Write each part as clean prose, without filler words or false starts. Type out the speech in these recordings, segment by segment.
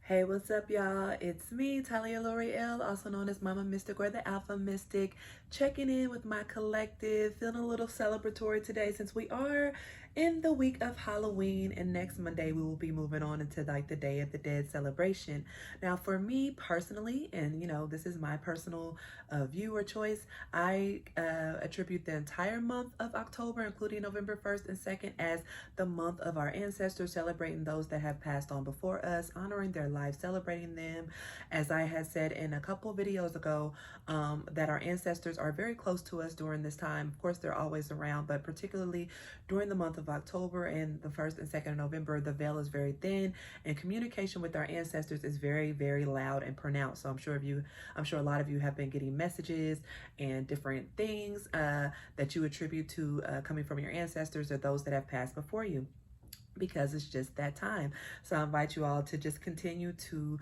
Hey, what's up, y'all? It's me, TahliaLoreal, also known as Mama Mystic or the Alpha Mystic, checking in with my collective, feeling a little celebratory today since we are in the week of Halloween, and next Monday we will be moving on into like the Day of the Dead celebration. Now, for me personally, and this is my personal view or choice, I attribute the entire month of October, including November 1st and 2nd, as the month of our ancestors, celebrating those that have passed on before us, honoring their lives, celebrating them. As I had said in a couple videos ago, that our ancestors are very close to us during this time. Of course, they're always around, but particularly during the month of October and the 1st and 2nd of November, the veil is very thin and communication with our ancestors is very, very loud and pronounced. So I'm sure a lot of you have been getting messages and different things that you attribute to coming from your ancestors or those that have passed before you, because it's just that time. So I invite you all to just continue to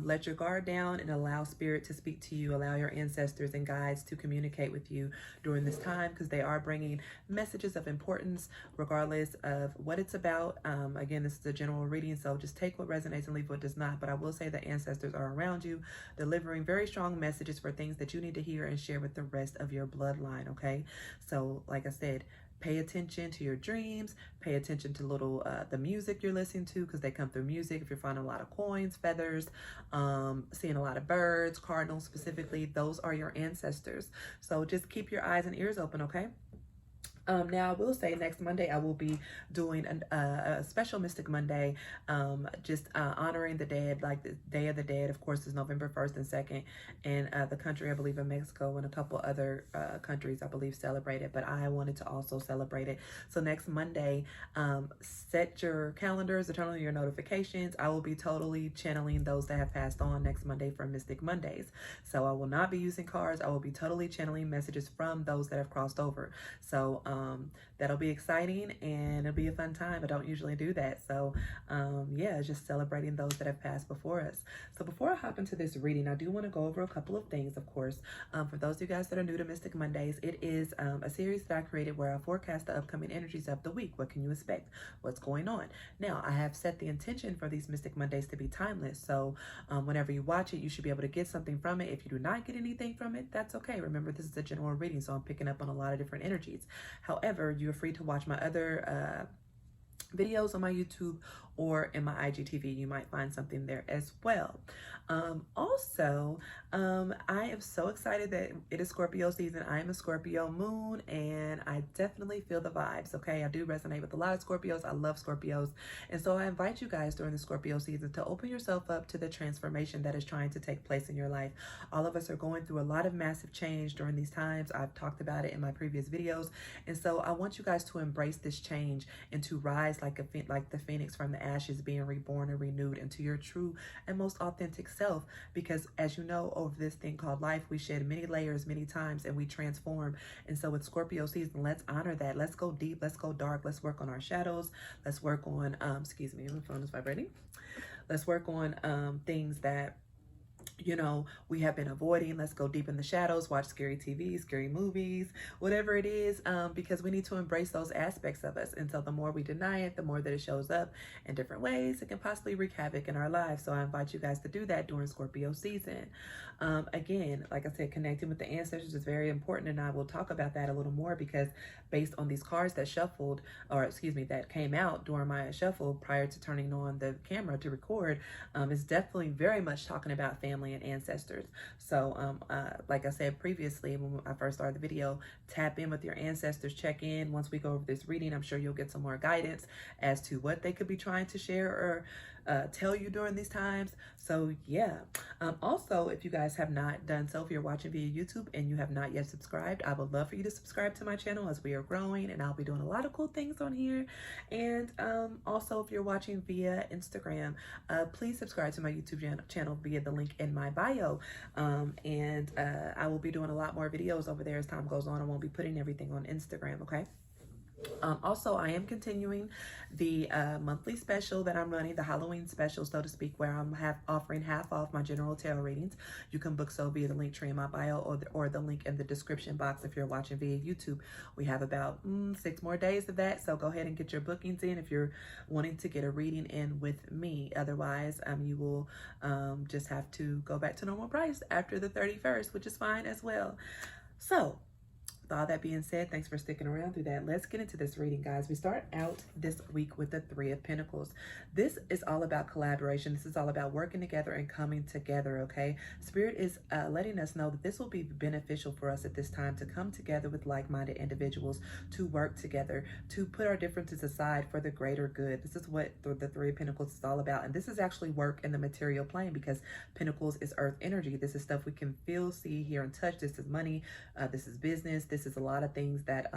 let your guard down and allow spirit to speak to you, allow your ancestors and guides to communicate with you during this time, because they are bringing messages of importance regardless of what it's about. Again, this is a general reading, so just take what resonates and leave what does not. But I will say that ancestors are around you, delivering very strong messages for things that you need to hear and share with the rest of your bloodline, okay? So like I said, pay attention to your dreams, pay attention to the music you're listening to, because they come through music. If you're finding a lot of coins, feathers, seeing a lot of birds, cardinals specifically, those are your ancestors. So just keep your eyes and ears open, okay? Now I will say next Monday I will be doing a special Mystic Monday, just honoring the dead. Like the Day of the Dead, of course, is November 1st and 2nd, and the country, I believe, in Mexico and a couple other countries, I believe, celebrate it, but I wanted to also celebrate it. So next Monday, set your calendars, turn on your notifications. I will be totally channeling those that have passed on next Monday for Mystic Mondays. So I will not be using cards. I will be totally channeling messages from those that have crossed over. So that'll be exciting and it'll be a fun time. I don't usually do that. So yeah, just celebrating those that have passed before us. So before I hop into this reading, I do want to go over a couple of things, of course. For those of you guys that are new to Mystic Mondays, it is a series that I created where I forecast the upcoming energies of the week. What can you expect? What's going on? Now, I have set the intention for these Mystic Mondays to be timeless. So whenever you watch it, you should be able to get something from it. If you do not get anything from it, that's okay. Remember, this is a general reading, so I'm picking up on a lot of different energies. However, you're free to watch my other videos on my YouTube or in my IGTV. You might find something there as well. Also, I am so excited that it is Scorpio season. I am a Scorpio moon and I definitely feel the vibes, okay? I do resonate with a lot of Scorpios. I love Scorpios. And so I invite you guys during the Scorpio season to open yourself up to the transformation that is trying to take place in your life. All of us are going through a lot of massive change during these times. I've talked about it in my previous videos. And so I want you guys to embrace this change and to rise like the phoenix from the ashes, being reborn and renewed into your true and most authentic self. Because as you know, over this thing called life, we shed many layers many times and we transform. And so with Scorpio season, let's honor that. Let's go deep, let's go dark, let's work on our shadows, let's work on excuse me, my phone is vibrating. Let's work on things that we have been avoiding. Let's go deep in the shadows, watch scary TV, scary movies, whatever it is, because we need to embrace those aspects of us. And so the more we deny it, the more that it shows up in different ways, it can possibly wreak havoc in our lives. So I invite you guys to do that during Scorpio season. Again, like I said, connecting with the ancestors is very important, and I will talk about that a little more because based on these cards that shuffled, or excuse me, that came out during my shuffle prior to turning on the camera to record, it's definitely very much talking about family and ancestors. So like I said previously when I first started the video, tap in with your ancestors, check in. Once we go over this reading, I'm sure you'll get some more guidance as to what they could be trying to share or tell you during these times. So yeah, also, if you guys have not done so, if you're watching via YouTube and you have not yet subscribed, I would love for you to subscribe to my channel as we are growing, and I'll be doing a lot of cool things on here. And also, if you're watching via Instagram, please subscribe to my YouTube channel via the link in my bio. I will be doing a lot more videos over there as time goes on. I won't be putting everything on Instagram, okay? Also, I am continuing the monthly special that I'm running, the Halloween special, so to speak, where I'm offering half off my general tarot readings. You can book so via the link tree in my bio or the link in the description box if you're watching via YouTube. We have about 6 more days of that, so go ahead and get your bookings in if you're wanting to get a reading in with me. Otherwise, you will just have to go back to normal price after the 31st, which is fine as well. So, with all that being said, thanks for sticking around through that. Let's get into this reading, guys. We start out this week with the Three of Pentacles. This is all about collaboration. This is all about working together and coming together, okay? Spirit is letting us know that this will be beneficial for us at this time to come together with like-minded individuals, to work together, to put our differences aside for the greater good. This is what the Three of Pentacles is all about. And this is actually work in the material plane, because Pentacles is earth energy. This is stuff we can feel, see, hear, and touch. This is money. This is business. This is a lot of things that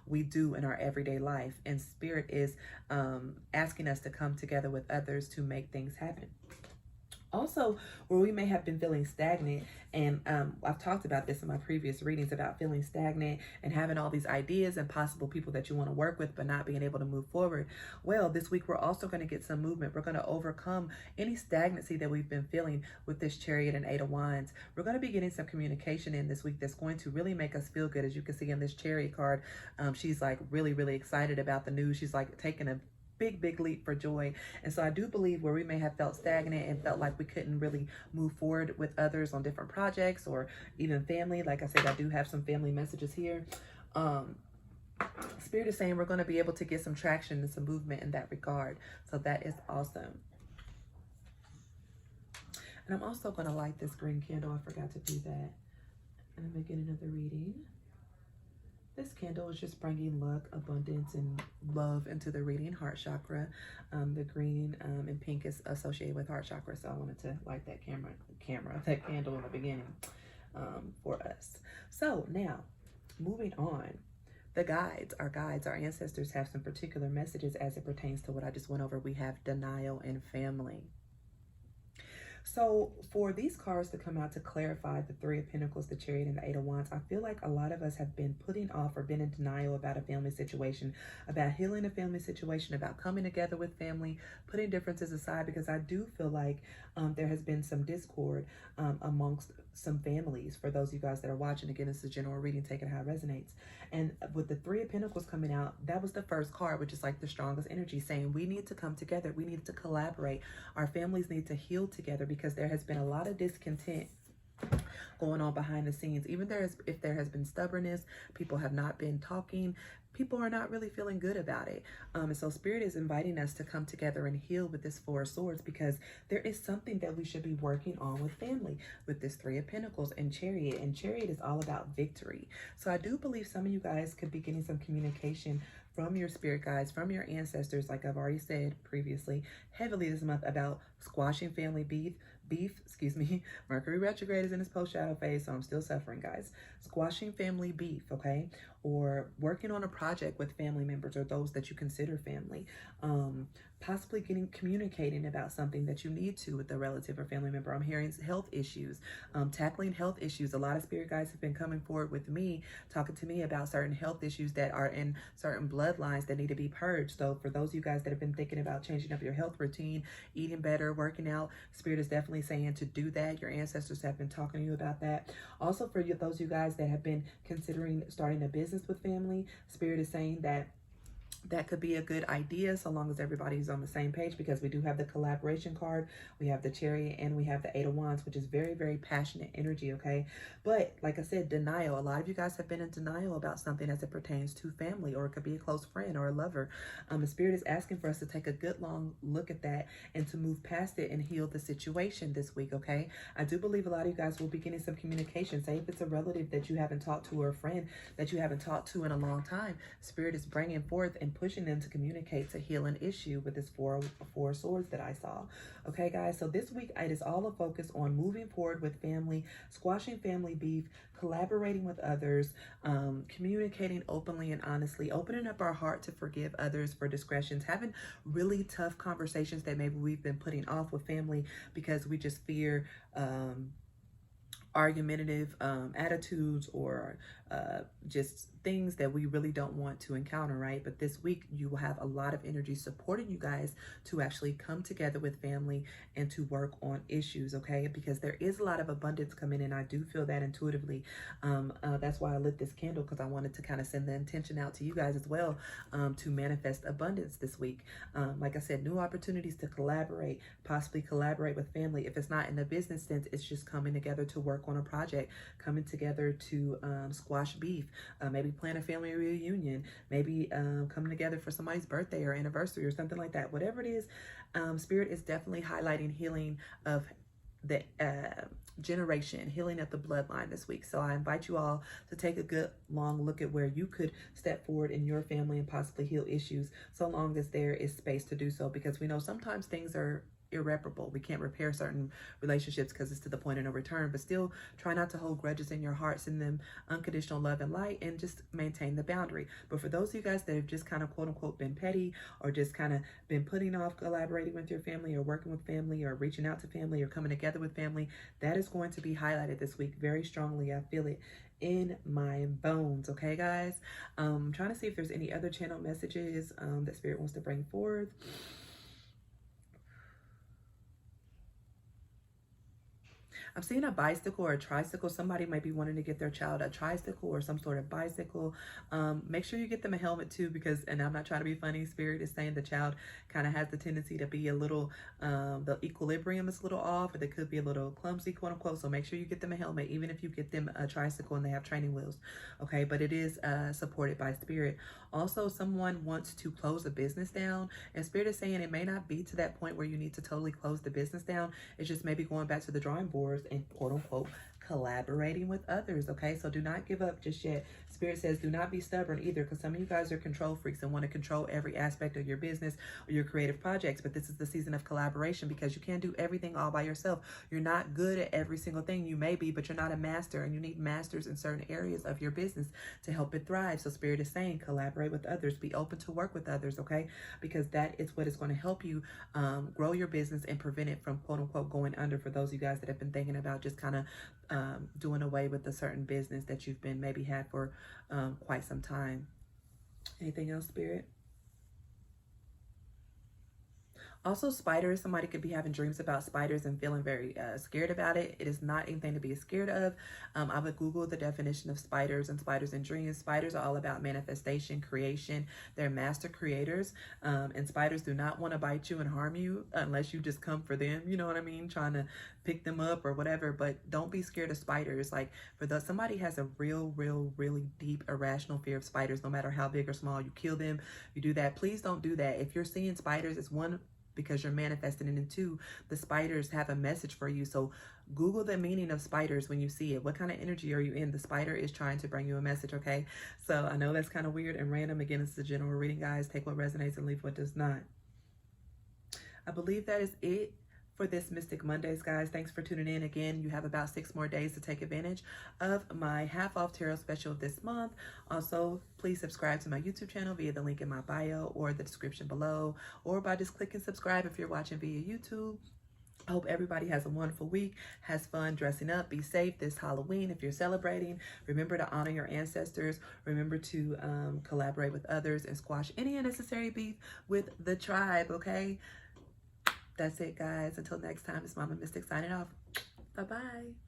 we do in our everyday life, and Spirit is asking us to come together with others to make things happen. Also, where we may have been feeling stagnant, and I've talked about this in my previous readings about feeling stagnant and having all these ideas and possible people that you want to work with but not being able to move forward. Well, this week we're also going to get some movement. We're going to overcome any stagnancy that we've been feeling with this Chariot and Eight of Wands. We're going to be getting some communication in this week that's going to really make us feel good. As you can see in this Chariot card, she's like really, really excited about the news. She's like taking a big leap for joy. And so I do believe where we may have felt stagnant and felt like we couldn't really move forward with others on different projects or even family, like I said, I do have some family messages here. Spirit is saying we're going to be able to get some traction and some movement in that regard. So that is awesome. And I'm also going to light this green candle. I forgot to do that. And I'm going to get another reading. This candle is just bringing luck, abundance, and love into the reading, heart chakra. The green and pink is associated with heart chakra, so I wanted to light that that candle in the beginning for us. So now, moving on. The guides, our ancestors have some particular messages as it pertains to what I just went over. We have denial and family. So for these cards to come out to clarify the Three of Pentacles, the Chariot, and the Eight of Wands, I feel like a lot of us have been putting off or been in denial about a family situation, about healing a family situation, about coming together with family, putting differences aside, because I do feel like there has been some discord amongst some families. For those of you guys that are watching, again, this is a general reading, take it how it resonates. And with the Three of Pentacles coming out, that was the first card, which is like the strongest energy, saying we need to come together. We need to collaborate. Our families need to heal together, because there has been a lot of discontent going on behind the scenes. Even if there has been stubbornness, people have not been talking, people are not really feeling good about it. And so Spirit is inviting us to come together and heal with this Four of Swords, because there is something that we should be working on with family, with this Three of Pentacles and Chariot. And Chariot is all about victory. So I do believe some of you guys could be getting some communication from your spirit guides, from your ancestors, like I've already said previously, heavily this month, about squashing family beef. Mercury retrograde is in its post-shadow phase, so I'm still suffering, guys. Squashing family beef, okay? Or working on a project with family members or those that you consider family. Possibly communicating about something that you need to with a relative or family member. I'm hearing health issues, tackling health issues. A lot of spirit guides have been coming forward with me, talking to me about certain health issues that are in certain bloodlines that need to be purged. So for those of you guys that have been thinking about changing up your health routine, eating better, working out, Spirit is definitely saying to do that. Your ancestors have been talking to you about that. Also, for those of you guys that have been considering starting a business with family, Spirit is saying that that could be a good idea, so long as everybody's on the same page, because we do have the collaboration card, we have the Chariot, and we have the Eight of Wands, which is very, very passionate energy, okay? But like I said, denial. A lot of you guys have been in denial about something as it pertains to family, or it could be a close friend or a lover. The Spirit is asking for us to take a good long look at that and to move past it and heal the situation this week, okay? I do believe a lot of you guys will be getting some communication. Say if it's a relative that you haven't talked to or a friend that you haven't talked to in a long time, Spirit is bringing forth and pushing them to communicate, to heal an issue with this four of swords that I saw. Okay, guys, so this week it is all a focus on moving forward with family, squashing family beef, collaborating with others, communicating openly and honestly, opening up our heart to forgive others for discretions, having really tough conversations that maybe we've been putting off with family because we just fear argumentative attitudes or just things that we really don't want to encounter, right? But this week you will have a lot of energy supporting you guys to actually come together with family and to work on issues, okay? Because there is a lot of abundance coming in. I do feel that intuitively. That's why I lit this candle, because I wanted to kind of send the intention out to you guys as well, to manifest abundance this week. Like I said, new opportunities to collaborate, possibly collaborate with family. If it's not in the business sense, it's just coming together to work on a project, coming together to squash beef, maybe plan a family reunion, maybe coming together for somebody's birthday or anniversary or something like that. Whatever it is, Spirit is definitely highlighting healing of the generation, healing of the bloodline this week. So I invite you all to take a good long look at where you could step forward in your family and possibly heal issues, so long as there is space to do so, because we know sometimes things are irreparable. We can't repair certain relationships because it's to the point of no return, but still try not to hold grudges in your heart. Send them unconditional love and light, and just maintain the boundary. But for those of you guys that have just kind of quote unquote been petty, or just kind of been putting off collaborating with your family or working with family or reaching out to family or coming together with family, that is going to be highlighted this week very strongly. I feel it in my bones. Okay, guys, I'm trying to see if there's any other channel messages that Spirit wants to bring forth. I'm seeing a bicycle or a tricycle. Somebody might be wanting to get their child a tricycle or some sort of bicycle. Make sure you get them a helmet too, because, and I'm not trying to be funny, Spirit is saying the child kind of has the tendency to be a little, the equilibrium is a little off, or they could be a little clumsy, quote unquote. So make sure you get them a helmet, even if you get them a tricycle and they have training wheels. Okay, but it is supported by Spirit. Also, someone wants to close a business down, and Spirit is saying it may not be to that point where you need to totally close the business down. It's just maybe going back to the drawing boards and quote unquote collaborating with others. Okay, so do not give up just yet. Spirit says do not be stubborn either, because some of you guys are control freaks and want to control every aspect of your business or your creative projects. But this is the season of collaboration, because you can't do everything all by yourself. You're not good at every single thing. You may be, but you're not a master, and you need masters in certain areas of your business to help it thrive. So Spirit is saying collaborate with others, be open to work with others, okay? Because that is what is going to help you grow your business and prevent it from quote unquote going under, for those of you guys that have been thinking about just kind of doing away with a certain business that you've been maybe had for quite some time. Anything else, Spirit? Also, spiders. Somebody could be having dreams about spiders and feeling very scared about it. It is not anything to be scared of. I would Google the definition of spiders and spiders in dreams. Spiders are all about manifestation, creation. They're master creators. And spiders do not want to bite you and harm you unless you just come for them. You know what I mean? Trying to pick them up or whatever. But don't be scared of spiders. Like, for those, somebody has a really deep irrational fear of spiders, no matter how big or small. You kill them, you do that. Please don't do that. If you're seeing spiders, it's one, because you're manifesting it, and two, the spiders have a message for you. So Google the meaning of spiders when you see it. What kind of energy are you in? The spider is trying to bring you a message, okay? So I know that's kind of weird and random. Again, it's a general reading, guys. Take what resonates and leave what does not. I believe that is it for this Mystic Mondays, guys. Thanks for tuning in. Again, you have about 6 more days to take advantage of my half-off tarot special this month. Also, please subscribe to my YouTube channel via the link in my bio or the description below, or by just clicking subscribe if you're watching via YouTube. I hope everybody has a wonderful week, has fun dressing up, be safe this Halloween if you're celebrating. Remember to honor your ancestors. Remember to collaborate with others and squash any unnecessary beef with the tribe, okay? That's it, guys. Until next time, it's Mama Mystic signing off. Bye-bye.